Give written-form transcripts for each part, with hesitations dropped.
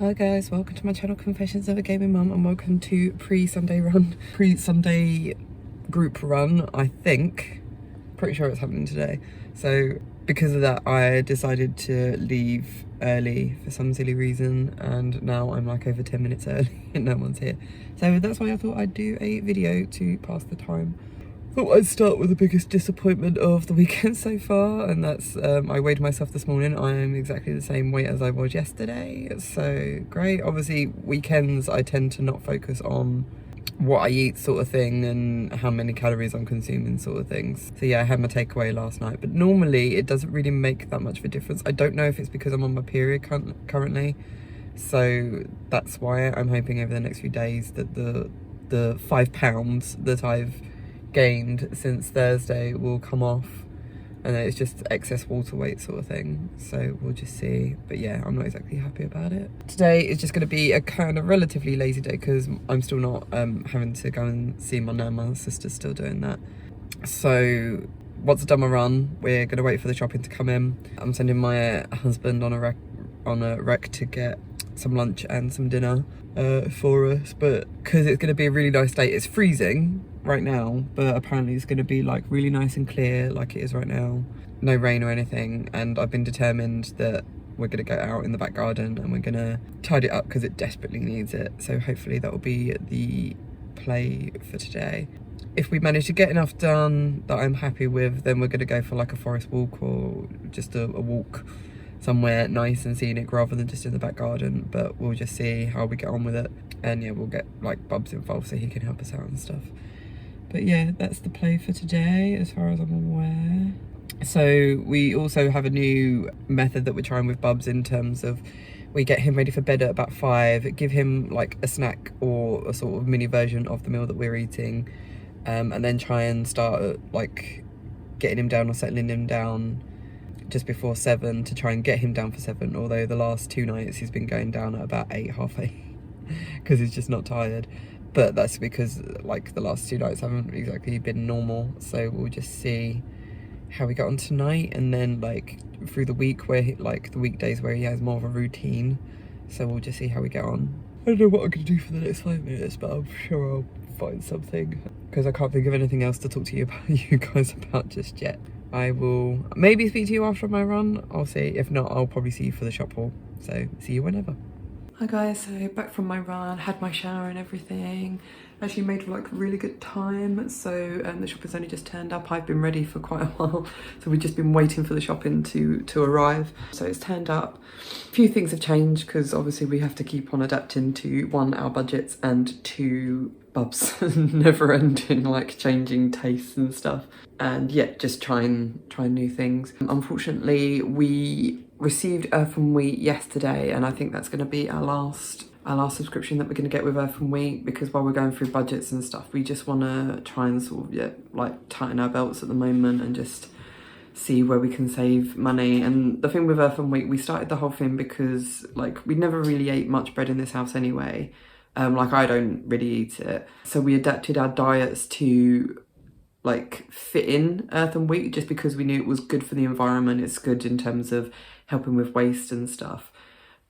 Hi guys, welcome to my channel Confessions of a Gaming Mum and welcome to pre-Sunday group run, I think. Pretty sure it's happening today. So because of that I decided to leave early for some silly reason and now I'm like over 10 minutes early and no one's here. So that's why I thought I'd do a video to pass the time. Thought I'd start with the biggest disappointment of the weekend so far, and that's I weighed myself this morning. I am exactly the same weight as I was yesterday, so great. Obviously weekends I tend to not focus on what I eat sort of thing and how many calories I'm consuming sort of things. So yeah, I had my takeaway last night, but normally it doesn't really make that much of a difference. I don't know if it's because I'm on my period currently, so that's why I'm hoping over the next few days that the 5 pounds that I've gained since Thursday will come off and it's just excess water weight sort of thing, so we'll just see. But yeah, I'm not exactly happy about it. Today is just going to be a kind of relatively lazy day because I'm still not having to go and see my nan. My sister's still doing that. So once I've done my run, we're going to wait for the shopping to come in. I'm sending my husband on a rec to get some lunch and some dinner for us, but because it's going to be a really nice day. It's freezing right now, but apparently it's going to be like really nice and clear like it is right now, no rain or anything, and I've been determined that we're going to go out in the back garden and we're going to tidy it up because it desperately needs it. So hopefully that will be the play for today. If we manage to get enough done that I'm happy with, then we're going to go for like a forest walk or just a walk somewhere nice and scenic rather than just in the back garden, but we'll just see how we get on with it. And yeah, we'll get like Bubs involved so he can help us out and stuff. But yeah, that's the play for today as far as I'm aware. So we also have a new method that we're trying with Bubs in terms of we get him ready for bed at about 5, give him like a snack or a sort of mini version of the meal that we're eating, and then try and start like getting him down or settling him down just before 7 to try and get him down for 7, although the last 2 nights he's been going down at about 8, half 8 because he's just not tired. But that's because like the last 2 nights haven't exactly been normal, so we'll just see how we get on tonight, and then like through the week where like the weekdays where he has more of a routine, so we'll just see how we get on. I don't know what I'm gonna do for the next 5 minutes, but I'm sure I'll find something because I can't think of anything else to talk to you guys about just yet. I will maybe speak to you after my run, I'll see. If not, I'll probably see you for the shop haul, so see you whenever. Hi guys, so back from my run, had my shower and everything. Actually made like really good time, so the shopping's only just turned up. I've been ready for quite a while, so we've just been waiting for the shopping to arrive. So it's turned up. A few things have changed because obviously we have to keep on adapting to 1, our budgets, and 2, Bubs never ending like changing tastes and stuff, and yeah, just trying new things. Unfortunately we received Earth and Wheat yesterday, and I think that's going to be our last subscription that we're going to get with Earth and Wheat, because while we're going through budgets and stuff, we just want to try and sort of like tighten our belts at the moment and just see where we can save money. And the thing with Earth and Wheat, we started the whole thing because like we never really ate much bread in this house anyway. Like I don't really eat it, so we adapted our diets to like fit in Earth and Wheat just because we knew it was good for the environment. It's good in terms of helping with waste and stuff,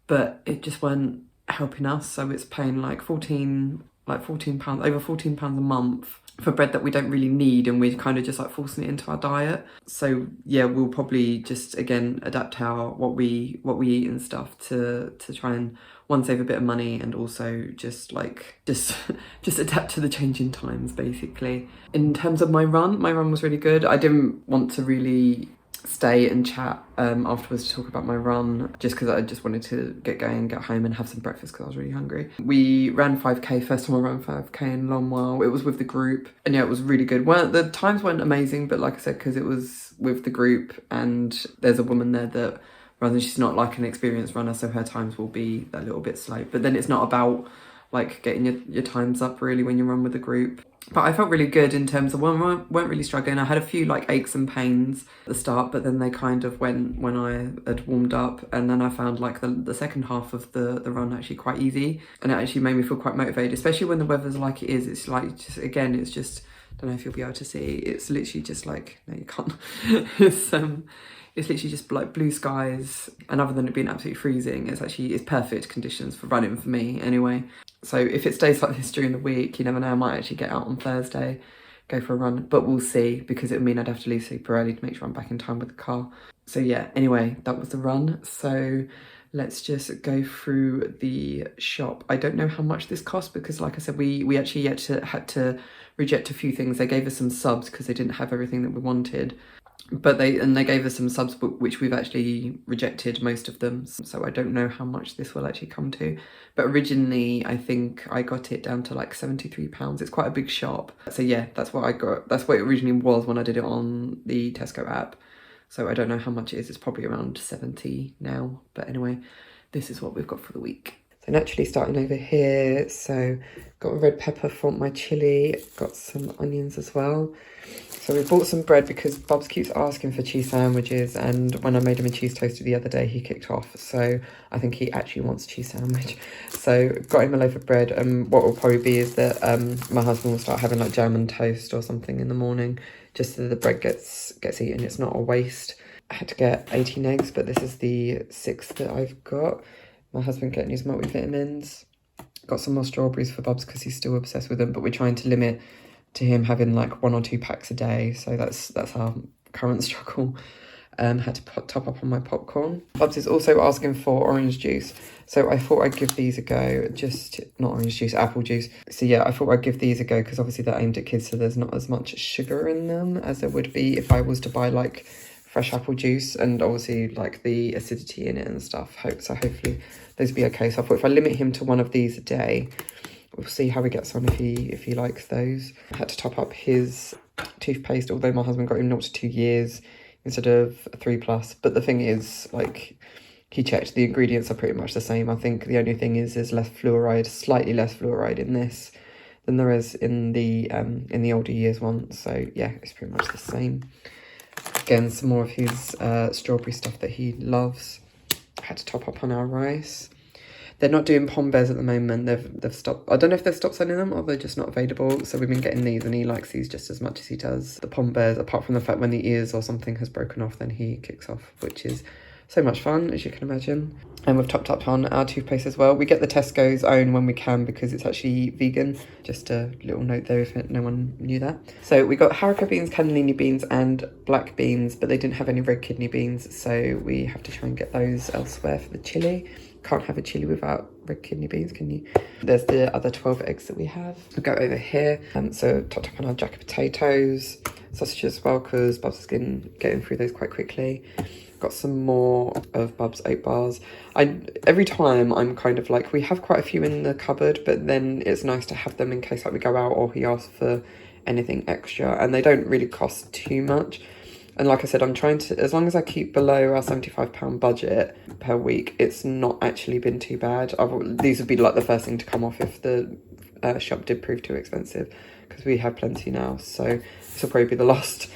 but it just weren't helping us. So it's paying like 14 pounds, over 14 pounds a month for bread that we don't really need, and we're kind of just like forcing it into our diet. So yeah, we'll probably just again adapt what we eat and stuff to try and save a bit of money, and also just adapt to the changing times basically. In terms of my run was really good. I didn't want to really stay and chat afterwards to talk about my run, just because I just wanted to get going, get home and have some breakfast because I was really hungry. We ran 5k, first time I ran 5k in a long while. It was with the group, and yeah, it was really good. The times weren't amazing, but like I said, because it was with the group and there's a woman there that runs, and she's not like an experienced runner, so her times will be a little bit slow. But then it's not about like getting your times up really when you run with a group. But I felt really good in terms of weren't really struggling. I had a few like aches and pains at the start, but then they kind of went when I had warmed up, and then I found like the second half of the run actually quite easy, and it actually made me feel quite motivated, especially when the weather's like it is. It's like just again, it's just, I don't know if you'll be able to see, it's literally just like, no you can't. It's literally just like blue skies, and other than it being absolutely freezing, it's perfect conditions for running for me anyway. So if it stays like this during the week, you never know, I might actually get out on Thursday, go for a run, but we'll see, because it would mean I'd have to leave super early to make sure I'm back in time with the car. So yeah, anyway, that was the run. So let's just go through the shop. I don't know how much this cost, because like I said, we actually had to reject a few things. They gave us some subs because they didn't have everything that we wanted. But they gave us some subs, which we've actually rejected most of them. So I don't know how much this will actually come to. But originally, I think I got it down to like £73. It's quite a big shop. So yeah, that's what I got. That's what it originally was when I did it on the Tesco app. So I don't know how much it is. It's probably around 70 now. But anyway, this is what we've got for the week. So naturally starting over here, so got a red pepper for my chilli, got some onions as well. So we bought some bread because Bubs keeps asking for cheese sandwiches, and when I made him a cheese toaster the other day, he kicked off. So I think he actually wants a cheese sandwich. So got him a loaf of bread, and what will probably be is that my husband will start having like jam and toast or something in the morning, just so that the bread gets eaten. It's not a waste. I had to get 18 eggs, but this is the 6th that I've got. My husband getting his multivitamins. Got some more strawberries for Bubs because he's still obsessed with them, but we're trying to limit to him having like 1 or 2 packs a day. So that's our current struggle. Had to top up on my popcorn. Bubs is also asking for orange juice. So I thought I'd give these a go. Just, not orange juice, apple juice. So yeah, I thought I'd give these a go because obviously they're aimed at kids, so there's not as much sugar in them as there would be if I was to buy like fresh apple juice, and obviously like the acidity in it and stuff. So hopefully those will be okay. So I thought if I limit him to 1 of these a day, we'll see how he gets on if he likes those. I had to top up his toothpaste, although my husband got him 0 to 2 years instead of 3+. But the thing is, like, he checked, the ingredients are pretty much the same. I think the only thing is there's less fluoride, slightly less fluoride in this than there is in the older years one. So yeah, it's pretty much the same. Again, some more of his strawberry stuff that he loves. Had to top up on our rice. They're not doing pom bears at the moment. They've stopped. I don't know if they've stopped selling them or they're just not available. So we've been getting these, and he likes these just as much as he does the pom bears, apart from the fact when the ears or something has broken off, then he kicks off, which is so much fun, as you can imagine. And we've topped up on our toothpaste as well. We get the Tesco's own when we can because it's actually vegan. Just a little note there if no one knew that. So we got haricot beans, cannellini beans and black beans, but they didn't have any red kidney beans, so we have to try and get those elsewhere for the chilli. Can't have a chilli without red kidney beans, can you? There's the other 12 eggs that we have. We'll go over here. So topped up on our jacket potatoes, sausages as well, because Bubs is getting through those quite quickly. Got some more of Bubs oat bars. Every time I'm kind of like, we have quite a few in the cupboard, but then it's nice to have them in case like we go out or he asks for anything extra, and they don't really cost too much. And like I said, I'm trying to, as long as I keep below our £75 budget per week, it's not actually been too bad. These would be like the first thing to come off if the shop did prove too expensive, because we have plenty now. So this will probably be the last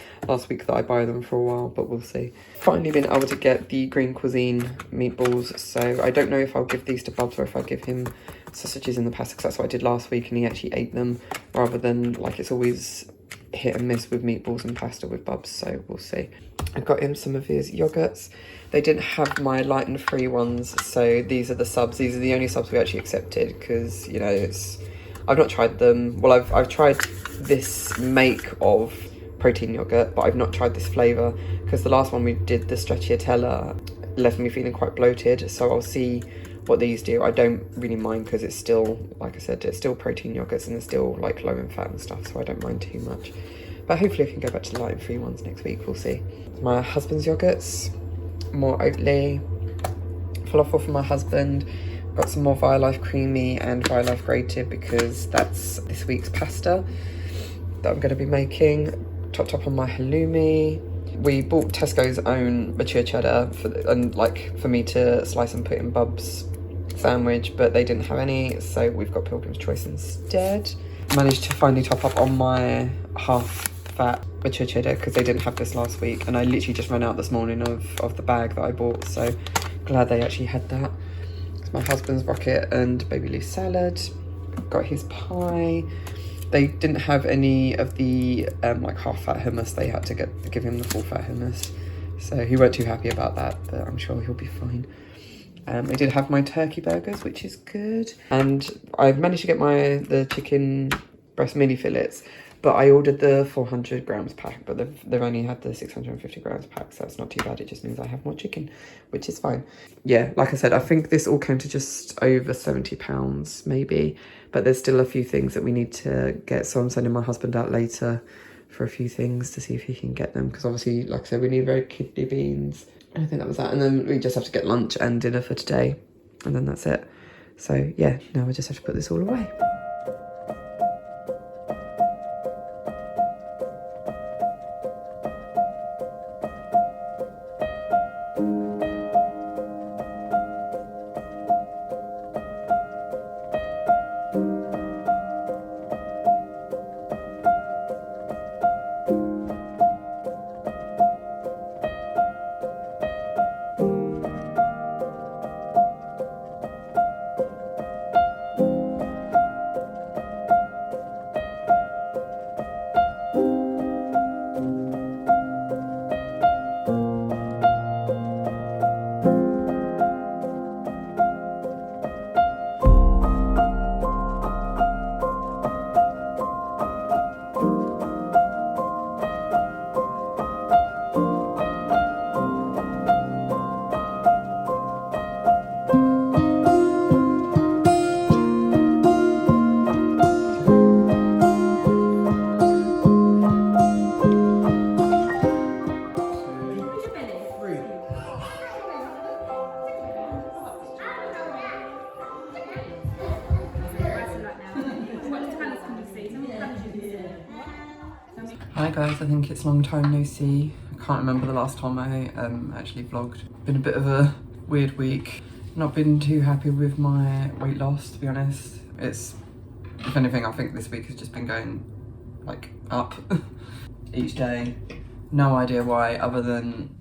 week that I buy them for a while, but we'll see. Finally been able to get the green cuisine meatballs. So I don't know if I'll give these to Bubs or if I'll give him sausages in the pasta, because that's what I did last week and he actually ate them, rather than like it's always hit and miss with meatballs and pasta with Bubs, so we'll see. I got him some of his yogurts. They didn't have my light and free ones, so these are the subs. These are the only subs we actually accepted because, you know, I've not tried them. Well, I've tried this make of protein yogurt, but I've not tried this flavour because the last one we did, the stracciatella, left me feeling quite bloated, so I'll see what these do. I don't really mind because it's still, like I said, it's still protein yogurts and they're still like low in fat and stuff, so I don't mind too much. But hopefully I can go back to the light and free ones next week, we'll see. My husband's yogurts, more Oatly, falafel for my husband. Got some more Violife Creamy and Violife Grated because that's this week's pasta that I'm going to be making. Topped up on my halloumi. We bought Tesco's own mature cheddar for me to slice and put in Bubs' sandwich, but they didn't have any, so we've got Pilgrim's Choice instead. Managed to finally top up on my half-fat mature cheddar because they didn't have this last week, and I literally just ran out this morning of the bag that I bought, so glad they actually had that. It's my husband's rocket and baby leaf salad. Got his pie. They didn't have any of the like half-fat hummus. They had to give him the full-fat hummus. So he weren't too happy about that, but I'm sure he'll be fine. I did have my turkey burgers, which is good. And I've managed to get the chicken breast mini fillets, but I ordered the 400 grams pack, but they've only had the 650 grams pack, so that's not too bad. It just means I have more chicken, which is fine. Yeah, like I said, I think this all came to just over £70 maybe, but there's still a few things that we need to get, so I'm sending my husband out later for a few things to see if he can get them, because obviously, like I said, we need red kidney beans. I think that was that, and then we just have to get lunch and dinner for today, and then that's it. So yeah, now we just have to put this all away. Hi guys, I think it's long time no see. I can't remember the last time I actually vlogged. Been a bit of a weird week. Not been too happy with my weight loss, to be honest. It's, if anything, I think this week has just been going like up each day. No idea why, other than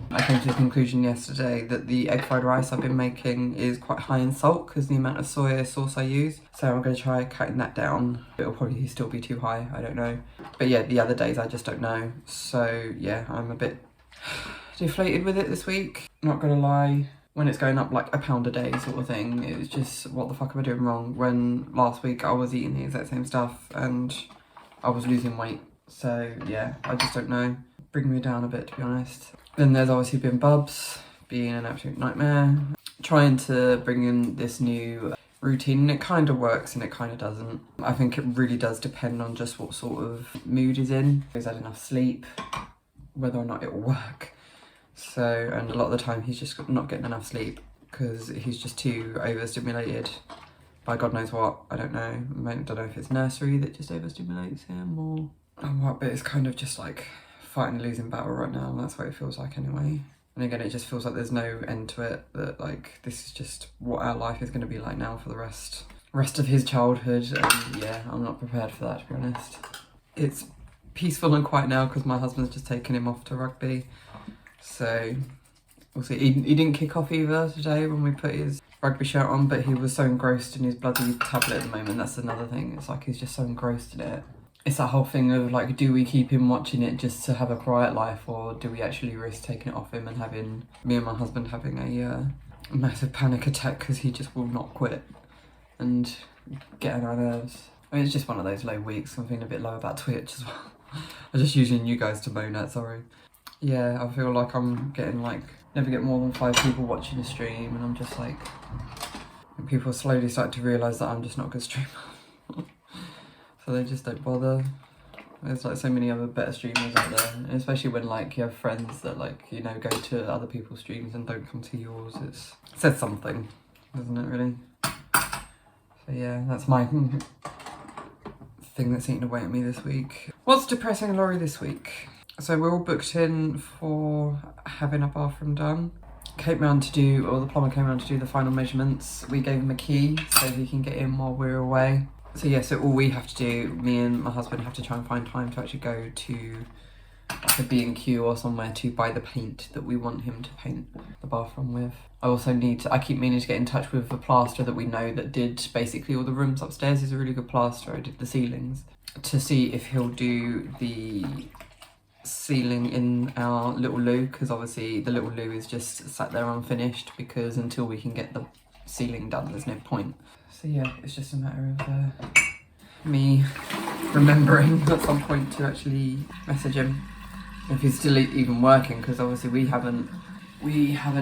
I came to the conclusion yesterday that the egg fried rice I've been making is quite high in salt because the amount of soy sauce I use. So I'm going to try cutting that down. It'll probably still be too high, I don't know. But yeah, the other days I just don't know. So yeah, I'm a bit deflated with it this week. Not going to lie. When it's going up like a pound a day sort of thing, it was just, what the fuck am I doing wrong? When last week I was eating the exact same stuff and I was losing weight. So yeah, I just don't know. Bring me down a bit, to be honest. Then there's obviously been Bubs being an absolute nightmare. Trying to bring in this new routine, and it kind of works and it kind of doesn't. I think it really does depend on just what sort of mood he's in. If he's had enough sleep, whether or not it will work. So, and a lot of the time he's just not getting enough sleep because he's just too overstimulated by God knows what. I don't know. I don't know if it's nursery that just overstimulates him or what, but it's kind of just like fighting a losing battle right now, and that's what it feels like anyway. And again, it just feels like there's no end to it, that like this is just what our life is going to be like now for the rest of his childhood. And yeah, I'm not prepared for that, to be honest. It's peaceful and quiet now because my husband's just taken him off to rugby, so we'll see. He didn't kick off either today when we put his rugby shirt on, but he was so engrossed in his bloody tablet at the moment. That's another thing. It's like he's just so engrossed in it. It's that whole thing of like, do we keep him watching it just to have a quiet life, or do we actually risk taking it off him and having me and my husband having a massive panic attack because he just will not quit and get on our nerves. I mean, it's just one of those low weeks. I'm feeling a bit low about Twitch as well. I'm just using you guys to moan at, sorry. Yeah, I feel like I'm getting like, never get more than 5 people watching a stream, and I'm just like, people slowly start to realise that I'm just not a good streamer. So they just don't bother. There's like so many other better streamers out there, and especially when like you have friends that like, you know, go to other people's streams and don't come to yours. It says something, doesn't it really? So yeah, that's my thing that's eating away at me this week. What's depressing Laurie this week? So we're all booked in for having our bathroom done. The plumber came round to do the final measurements. We gave him a key so he can get in while we're away. So yeah, so all we have to do, me and my husband have to try and find time to actually go to like a B&Q or somewhere to buy the paint that we want him to paint the bathroom with. I keep meaning to get in touch with the plasterer that we know that did basically all the rooms upstairs. He's a really good plasterer, did the ceilings, to see if he'll do the ceiling in our little loo, because obviously the little loo is just sat there unfinished, because until we can get the ceiling done there's no point. So yeah, it's just a matter of me remembering at some point to actually message him if he's still even working, because obviously we haven't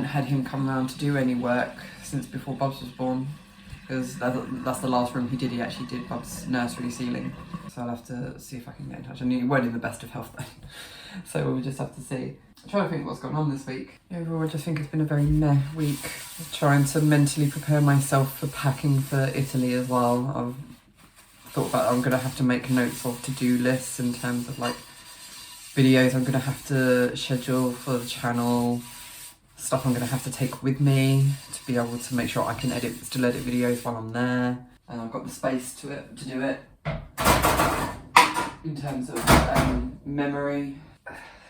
had him come around to do any work since before Bubs was born, because that's the last room he did. He actually did Bubs' nursery ceiling, so I'll have to see if I can get in touch. I knew he weren't in the best of health then, so we'll just have to see. I'm trying to think what's going on this week. Overall, I just think it's been a very meh week. I'm trying to mentally prepare myself for packing for Italy as well. I've thought about I'm gonna have to make notes of to-do lists in terms of like videos I'm gonna have to schedule for the channel, stuff I'm gonna have to take with me to be able to make sure I can still edit videos while I'm there, and I've got the space to do it. In terms of memory,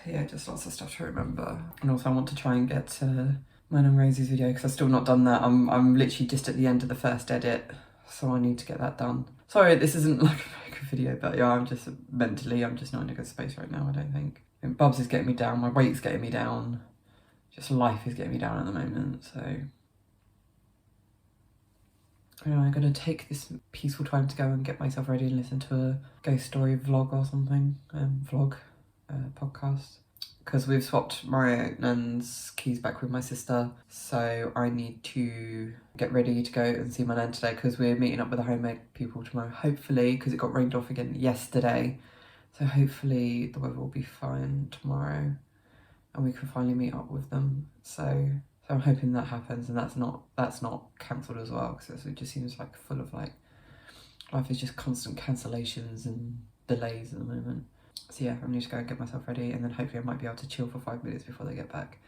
yeah, just lots of stuff to remember. And also I want to try and get to mine and Rosie's video, because I've still not done that. I'm literally just at the end of the first edit, so I need to get that done. Sorry, this isn't like a very good video, but yeah, I'm just not in a good space right now, I don't think. And Bubs is getting me down, my weight's getting me down, just life is getting me down at the moment, so. Anyway, I'm gonna take this peaceful time to go and get myself ready and listen to a ghost story vlog or something, podcast. Because we've swapped my nan's keys back with my sister, so I need to get ready to go and see my nan today, because we're meeting up with the homemade people tomorrow, hopefully, because it got rained off again yesterday. So hopefully the weather will be fine tomorrow and we can finally meet up with them. So I'm hoping that happens, and that's not cancelled as well, because it just seems like full of like, life is just constant cancellations and delays at the moment. So yeah, I'm going to go and get myself ready, and then hopefully I might be able to chill for 5 minutes before they get back.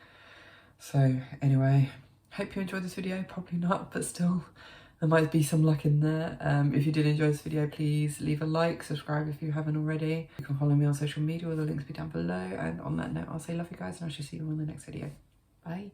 So anyway, hope you enjoyed this video. Probably not, but still, there might be some luck in there. If you did enjoy this video, please leave a like, subscribe if you haven't already. You can follow me on social media, all the links will be down below. And on that note, I'll say love you guys, and I shall see you on the next video. Bye.